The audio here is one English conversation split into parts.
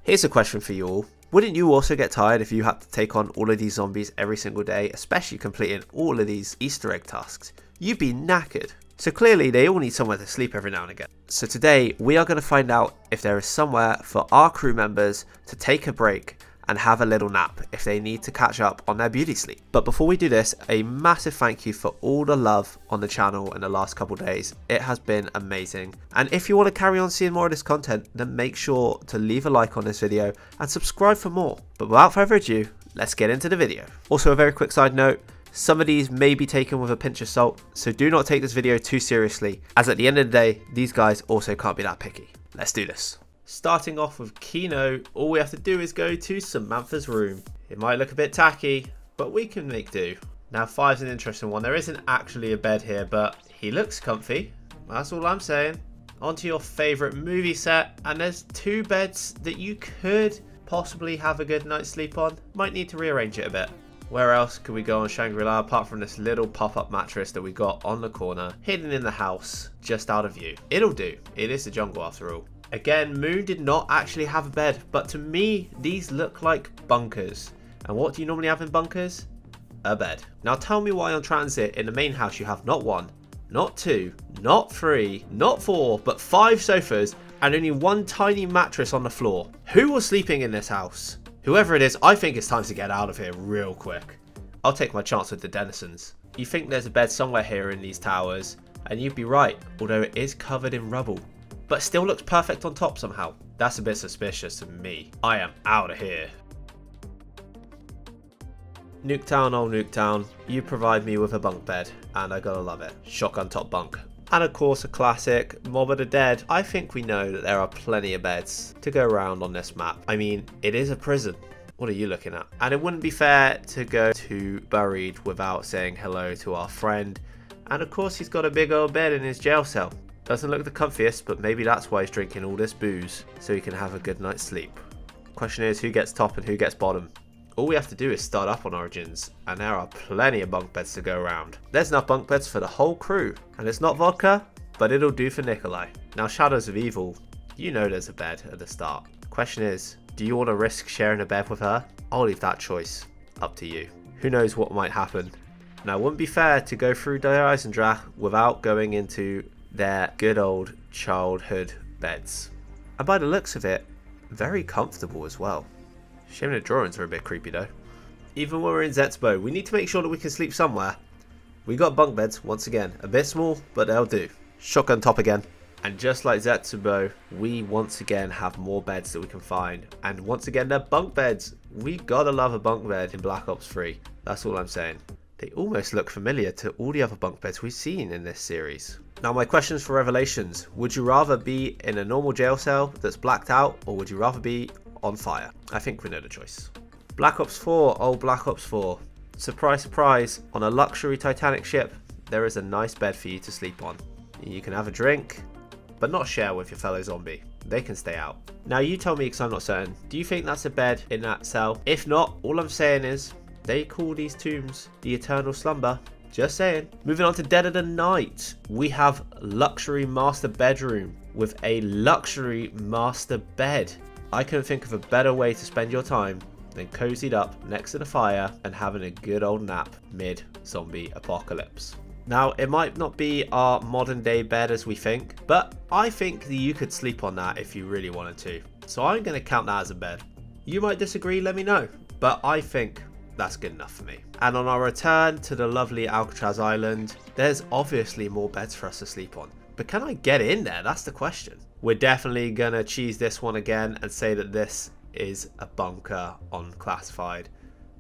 Here's a question for you all. Wouldn't you also get tired if you had to take on all of these zombies every single day, especially completing all of these Easter egg tasks? You'd be knackered. So clearly they all need somewhere to sleep every now and again. So today we are going to find out if there is somewhere for our crew members to take a break and have a little nap if they need to catch up on their beauty sleep. But before we do this, a massive thank you for all the love on the channel in the last couple days. It has been amazing. And if you want to carry on seeing more of this content, then make sure to leave a like on this video and subscribe for more. But without further ado, let's get into the video. Also, a very quick side note, some of these may be taken with a pinch of salt, so do not take this video too seriously, as at the end of the day, these guys also can't be that picky. Let's do this. Starting off with Kino, all we have to do is go to Samantha's room. It might look a bit tacky, but we can make do. Now 5's an interesting one. There isn't actually a bed here, but he looks comfy. That's all I'm saying. Onto your favourite movie set, and there's 2 beds that you could possibly have a good night's sleep on. Might need to rearrange it a bit. Where else could we go on Shangri-La apart from this little pop-up mattress that we got on the corner, hidden in the house, just out of view? It'll do. It is the jungle after all. Again, Moon did not actually have a bed, but to me, these look like bunkers. And what do you normally have in bunkers? A bed. Now tell me why on transit in the main house you have not 1, not 2, not 3, not 4, but 5 sofas and only 1 tiny mattress on the floor. Who was sleeping in this house? Whoever it is, I think it's time to get out of here real quick. I'll take my chance with the denizens. You think there's a bed somewhere here in these towers, and you'd be right, although it is covered in rubble. But still looks perfect on top somehow. That's a bit suspicious to me. I am out of here. Nuketown, old Nuketown, you provide me with a bunk bed, and I gotta love it. Shotgun top bunk. And of course a classic, Mob of the Dead. I think we know that there are plenty of beds to go around on this map. I mean, it is a prison. What are you looking at? And it wouldn't be fair to go to Buried without saying hello to our friend. And of course he's got a big old bed in his jail cell. Doesn't look the comfiest, but maybe that's why he's drinking all this booze, so he can have a good night's sleep. Question is, who gets top and who gets bottom? All we have to do is start up on Origins, and there are plenty of bunk beds to go around. There's enough bunk beds for the whole crew, and it's not vodka, but it'll do for Nikolai. Now Shadows of Evil, you know there's a bed at the start. The question is, do you want to risk sharing a bed with her? I'll leave that choice up to you. Who knows what might happen. Now it wouldn't be fair to go through Die Eisendrache without going into their good old childhood beds. And by the looks of it, very comfortable as well. Shame the drawings are a bit creepy though. Even when we're in Zetsbo, we need to make sure that we can sleep somewhere. We got bunk beds once again, a bit small, but they'll do. Shotgun top again. And just like Zetsubo, we once again have more beds that we can find. And once again, they're bunk beds. We gotta love a bunk bed in Black Ops 3. That's all I'm saying. They almost look familiar to all the other bunk beds we've seen in this series. Now my questions for Revelations. Would you rather be in a normal jail cell that's blacked out, or would you rather be on fire? I think we know the choice. Black Ops 4, oh Black Ops 4. Surprise, surprise, on a luxury Titanic ship, there is a nice bed for you to sleep on. You can have a drink, but not share with your fellow zombie. They can stay out. Now you tell me, because I'm not certain, do you think that's a bed in that cell? If not, all I'm saying is, they call these tombs the Eternal Slumber. Just saying. Moving on to Dead of the Night. We have luxury master bedroom with a luxury master bed. I couldn't think of a better way to spend your time than cozied up next to the fire and having a good old nap mid-zombie apocalypse. Now, it might not be our modern day bed as we think, but I think that you could sleep on that if you really wanted to. So I'm going to count that as a bed. You might disagree, let me know, but I think that's good enough for me. And on our return to the lovely Alcatraz Island, there's obviously more beds for us to sleep on. But can I get in there? That's the question. We're definitely gonna cheese this one again and say that this is a bunker on Classified,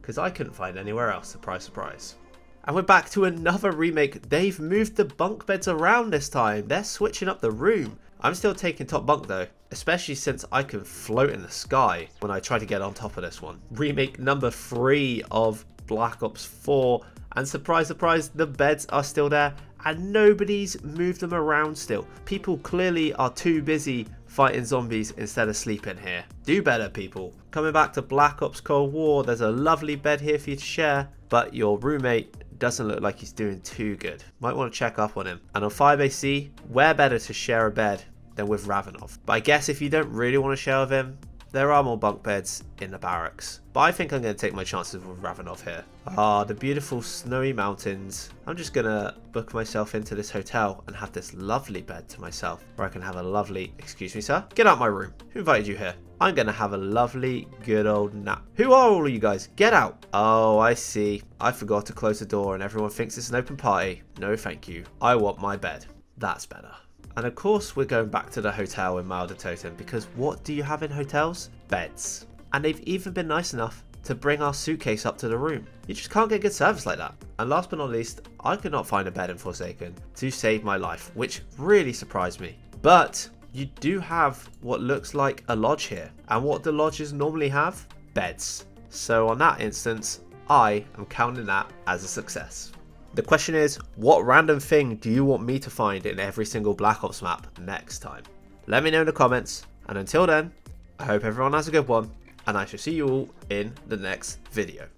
because I couldn't find anywhere else, surprise surprise. And we're back to another remake. They've moved the bunk beds around this time. They're switching up the room. I'm still taking top bunk though, especially since I can float in the sky when I try to get on top of this one. Remake number 3 of Black Ops 4, and surprise surprise, the beds are still there and nobody's moved them around still. People clearly are too busy fighting zombies instead of sleeping here. Do better, people. Coming back to Black Ops Cold War, there's a lovely bed here for you to share, but your roommate doesn't look like he's doing too good. Might want to check up on him. And on 5AC, where better to share a bed than with Ravenov. But I guess if you don't really want to share with him, there are more bunk beds in the barracks, but I think I'm going to take my chances with Ravenov here. Ah, the beautiful snowy mountains. I'm just going to book myself into this hotel and have this lovely bed to myself where I can have a lovely, excuse me sir, get out my room. Who invited you here? I'm going to have a lovely, good old nap. Who are all of you guys? Get out. Oh, I see. I forgot to close the door and everyone thinks it's an open party. No, thank you. I want my bed. That's better. And of course, we're going back to the hotel in Milder Totem because what do you have in hotels? Beds. And they've even been nice enough to bring our suitcase up to the room. You just can't get good service like that. And last but not least, I could not find a bed in Forsaken to save my life, which really surprised me. But you do have what looks like a lodge here. And what do lodges normally have? Beds. So on that instance, I am counting that as a success. The question is, what random thing do you want me to find in every single Black Ops map next time? Let me know in the comments, and until then, I hope everyone has a good one, and I shall see you all in the next video.